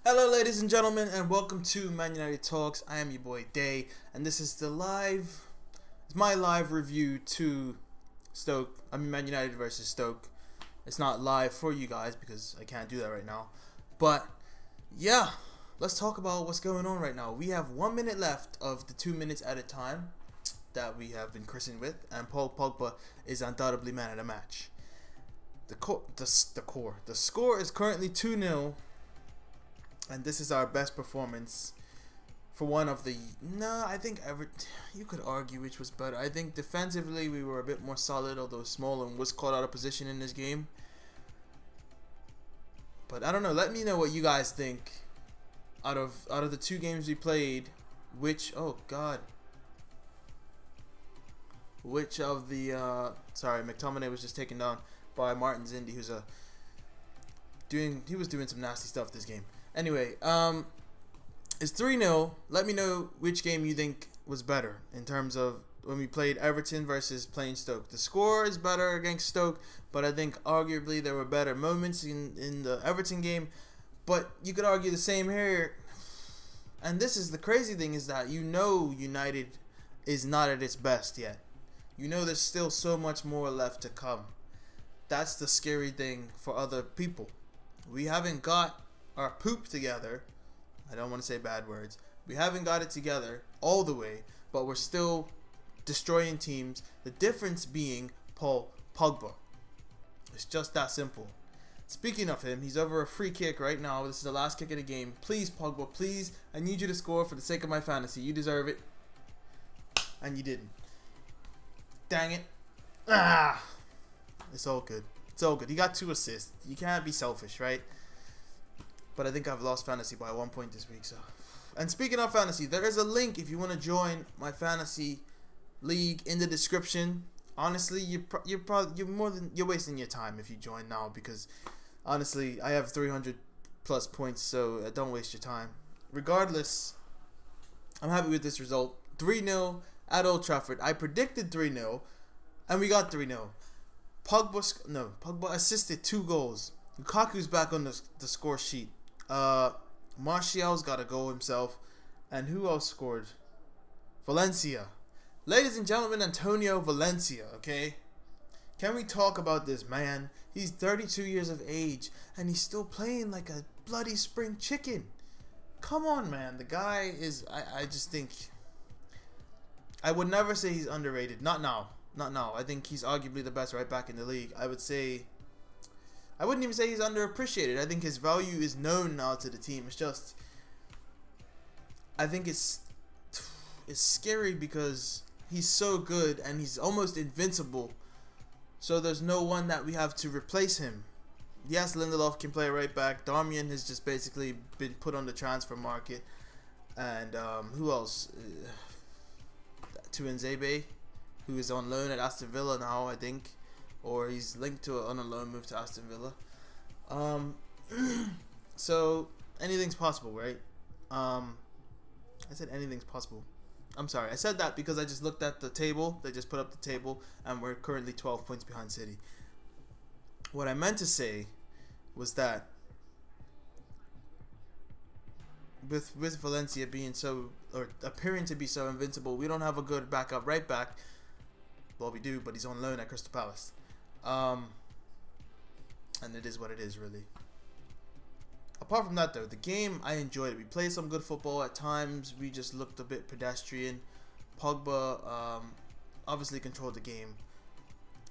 Hello, ladies and gentlemen, and welcome to Man United Talks. I am your boy Day, and this is it's my live review to Stoke. I mean, Man United versus Stoke. It's not live for you guys because I can't do that right now. But yeah, let's talk about what's going on right now. We have 1 minute left of the 2 minutes at a time that we have been christened with, and Pogba is undoubtedly man of the match. The score is currently 2-0. And this is our best performance for one of the... No, I think you could argue which was better. I think defensively we were a bit more solid, although Smalling was caught out of position in this game. But I don't know. Let me know what you guys think. Out of the two games we played, which... Oh, God. Which of the... sorry, McTominay was just taken down by Martin Zindi, who's he was doing some nasty stuff this game. Anyway, it's 3-0. Let me know which game you think was better in terms of when we played Everton versus playing Stoke. The score is better against Stoke, but I think arguably there were better moments in the Everton game. But you could argue the same here. And this is the crazy thing, is that United is not at its best yet. There's still so much more left to come. That's the scary thing for other people. We haven't got our poop together. I don't want to say bad words. We haven't got it together all the way, but we're still destroying teams. The difference being Pogba. It's just that simple. Speaking of him, he's over a free kick right now. This is the last kick of the game. Please, Pogba, please. I need you to score for the sake of my fantasy. You deserve it. And you didn't. Dang it. It's all good. It's all good. He got 2 assists. You can't be selfish, right? But I think I've lost fantasy by 1 point this week. So, and speaking of fantasy, there is a link if you want to join my fantasy league in the description. Honestly, you're wasting your time if you join now, because honestly, I have 300 plus points, so don't waste your time. Regardless, I'm happy with this result. 3-0 at Old Trafford. I predicted 3-0, and we got 3-0. Pogba assisted 2 goals. Lukaku's back on the score sheet. Martial's got a goal himself. And who else scored? Valencia. Ladies and gentlemen, Antonio Valencia, okay? Can we talk about this man? He's 32 years of age, and he's still playing like a bloody spring chicken. Come on, man. The guy is... I just think... I would never say he's underrated. Not now. Not now. I think he's arguably the best right back in the league. I wouldn't even say he's underappreciated. I think his value is known now to the team. It's just, I think it's scary because he's so good and he's almost invincible. So there's no one that we have to replace him. Yes, Lindelof can play right back. Darmian has just basically been put on the transfer market. And who else? Tuanzebe, who is on loan at Aston Villa now, I think. Or he's linked to on a loan move to Aston Villa. So anything's possible, right? I said anything's possible. I'm sorry. I said that because I just looked at the table. They just put up the table, and we're currently 12 points behind City. What I meant to say was that with Valencia being so, or appearing to be so invincible, we don't have a good backup right back. Well, we do, but he's on loan at Crystal Palace. And it is what it is, really. Apart from that, though, the game, I enjoyed it. We played some good football. At times, we just looked a bit pedestrian. Pogba obviously controlled the game.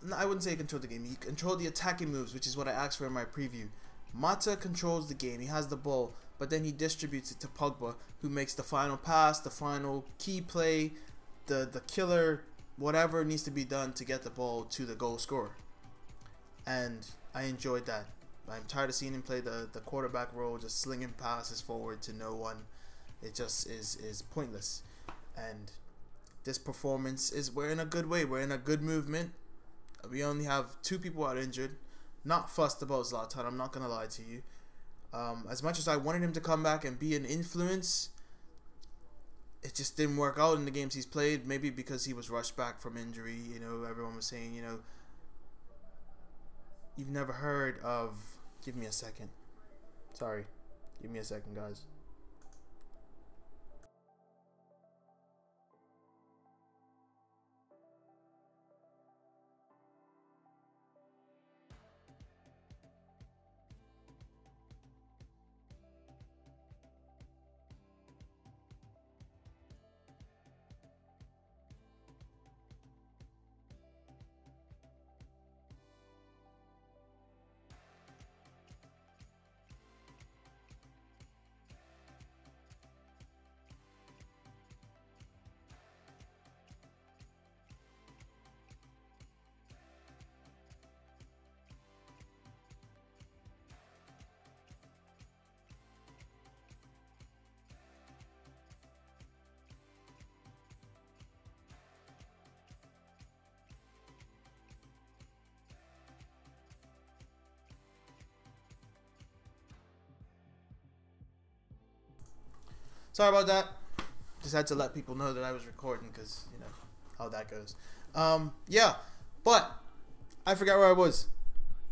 No, I wouldn't say he controlled the game. He controlled the attacking moves, which is what I asked for in my preview. Mata controls the game. He has the ball, but then he distributes it to Pogba, who makes the final pass, the final key play, the killer, whatever needs to be done to get the ball to the goal scorer. And I enjoyed that. I'm tired of seeing him play the quarterback role, just slinging passes forward to no one. It just is pointless. And this performance we're in a good way. We're in a good movement. We only have 2 people out injured. Not fussed about Zlatan, I'm not going to lie to you. As much as I wanted him to come back and be an influence, it just didn't work out in the games he's played. Maybe because he was rushed back from injury. Everyone was saying, you've never heard of... Give me a second. Sorry. Give me a second, guys. Sorry about that. Just had to let people know that I was recording because, you know, how that goes. Yeah, but I forgot where I was.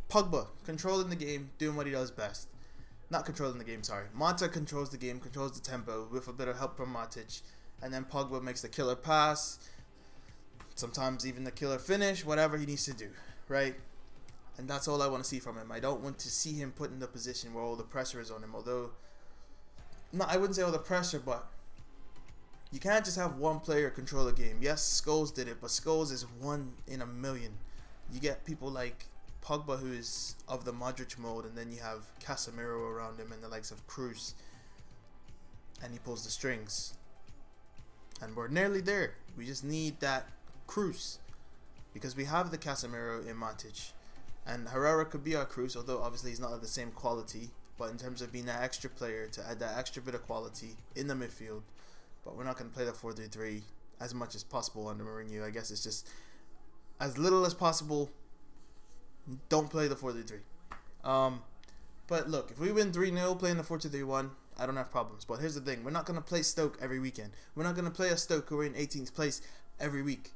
Pogba, controlling the game, doing what he does best. Not controlling the game, sorry. Mata controls the game, controls the tempo with a bit of help from Matic. And then Pogba makes the killer pass. Sometimes even the killer finish, whatever he needs to do, right? And that's all I want to see from him. I don't want to see him put in the position where all the pressure is on him. Although, no, I wouldn't say all the pressure, but you can't just have one player control the game. Yes, Scholes did it, but Scholes is one in a million. You get people like Pogba, who is of the Modric mold, and then you have Casemiro around him and the likes of Cruz, and he pulls the strings. And we're nearly there. We just need that Cruz, because we have the Casemiro in Matic, and Herrera could be our Cruz, although obviously he's not of the same quality. But in terms of being that extra player to add that extra bit of quality in the midfield, but we're not going to play the 4-3-3 as much as possible under Mourinho. I guess it's just as little as possible. Don't play the 4-3-3. But look, if we win 3-0 playing the 4-2-3-1, I don't have problems. But here's the thing: we're not going to play Stoke every weekend. We're not going to play a Stoke who are in 18th place every week.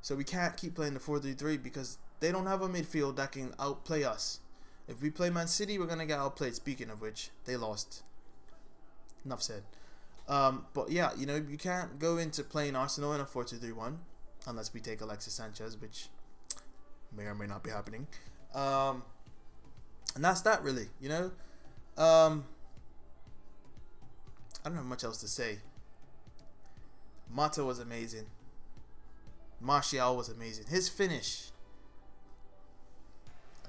So we can't keep playing the 4-3-3 because they don't have a midfield that can outplay us. If we play Man City, we're going to get outplayed. Speaking of which, they lost. Enough said. But yeah, you know, you can't go into playing Arsenal in a 4-2-3-1 unless we take Alexis Sanchez, which may or may not be happening. And that's that, really, you know. I don't have much else to say. Mata was amazing. Martial was amazing. His finish.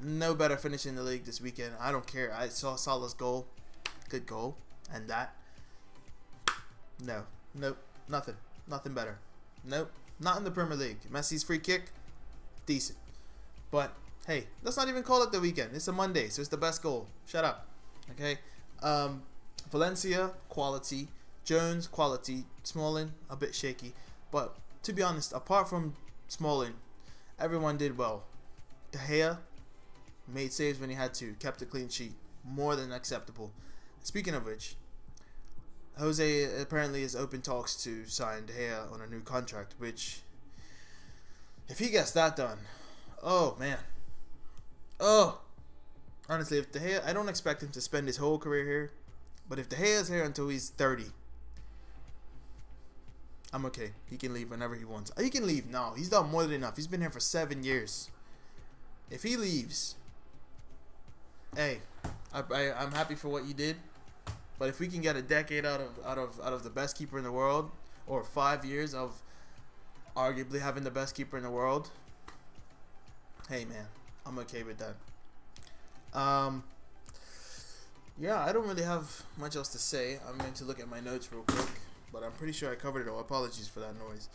No better finish in the league this weekend. I don't care. I saw Salah's goal. Good goal. And that. No. Nope. Nothing. Nothing better. Nope. Not in the Premier League. Messi's free kick. Decent. But, hey, let's not even call it the weekend. It's a Monday, so it's the best goal. Shut up. Okay? Valencia, quality. Jones, quality. Smalling, a bit shaky. But, to be honest, apart from Smalling, everyone did well. De Gea made saves when he had to. Kept a clean sheet. More than acceptable. Speaking of which, Jose apparently is open talks to sign De Gea on a new contract, which, if he gets that done, oh, man. Oh. Honestly, if De Gea, I don't expect him to spend his whole career here, but if De Gea is here until he's 30, I'm okay. He can leave whenever he wants. He can leave now. He's done more than enough. He's been here for 7 years. If he leaves, hey, I'm happy for what you did. But if we can get a decade out of the best keeper in the world, or 5 years of arguably having the best keeper in the world, hey man, I'm okay with that. Yeah, I don't really have much else to say. I'm going to look at my notes real quick, but I'm pretty sure I covered it all. Apologies for that noise.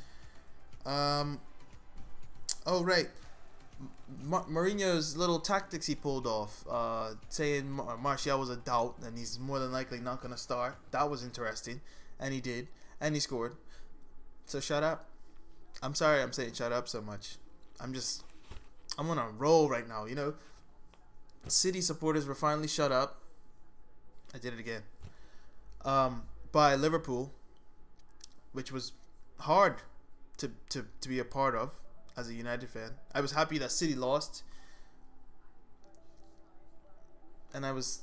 Oh right, Mourinho's little tactics he pulled off, saying Martial was a doubt and he's more than likely not going to start. That was interesting, and he did, and he scored. So shut up. I'm sorry I'm saying shut up so much. I'm on a roll right now, you know. City supporters were finally shut up. I did it again. By Liverpool, which was hard to be a part of as a United fan. I was happy that City lost, and I was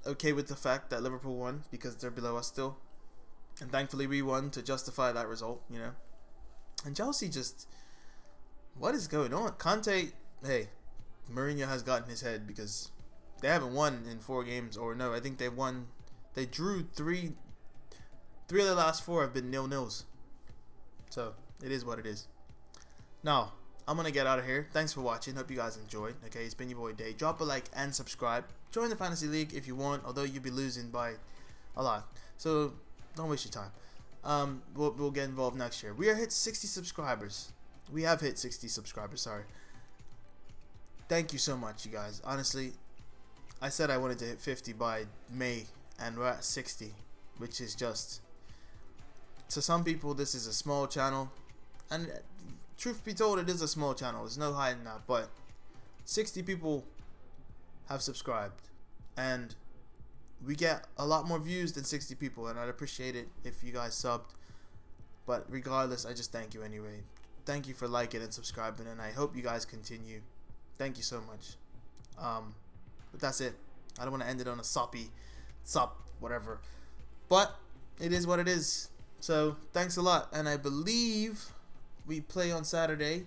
okay with the fact that Liverpool won because they're below us still. And thankfully we won to justify that result, you know. And Chelsea just... What is going on? Conte... Hey, Mourinho has gotten his head because they haven't won in 4 games. Or no, I think they won... They drew 3... 3 of the last 4 have been 0-0s. So, it is what it is. Now, I'm going to get out of here. Thanks for watching. Hope you guys enjoyed. Okay, it's been your boy Day. Drop a like and subscribe. Join the Fantasy League if you want, although you'll be losing by a lot. So, don't waste your time. We'll get involved next year. We are hit 60 subscribers. We have hit 60 subscribers, sorry. Thank you so much, you guys. Honestly, I said I wanted to hit 50 by May, and we're at 60, which is just... To some people, this is a small channel, and truth be told, it is a small channel. There's no hiding that, but 60 people have subscribed, and we get a lot more views than 60 people, and I'd appreciate it if you guys subbed. But regardless, I just thank you anyway. Thank you for liking and subscribing, and I hope you guys continue. Thank you so much. But that's it. I don't want to end it on a soppy, whatever. But it is what it is. So thanks a lot, and I believe we play on Saturday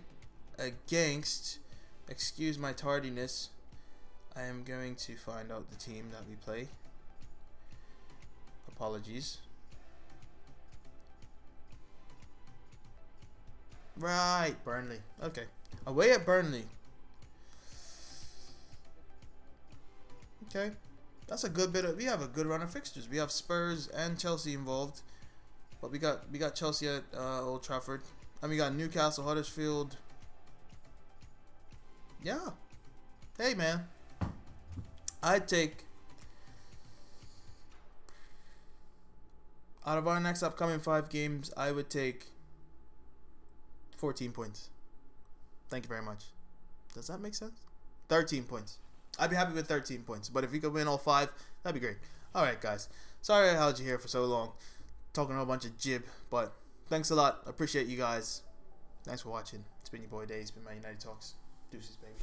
against, excuse my tardiness, I am going to find out the team that we play. Apologies. Right, Burnley. Okay, away at Burnley. Okay, that's a good bit of. We have a good run of fixtures. We have Spurs and Chelsea involved. But we got Chelsea at Old Trafford, and we got Newcastle, Huddersfield. Yeah. Hey man, I'd take out of our next upcoming 5 games, I would take 14 points. Thank you very much. Does that make sense? 13 points. I'd be happy with 13 points. But if we could win all 5, that'd be great. All right, guys. Sorry I held you here for so long, talking a whole bunch of jib, but thanks a lot. Appreciate you guys. Thanks for watching. It's been your boy Day. It's been my United Talks. Deuces, baby.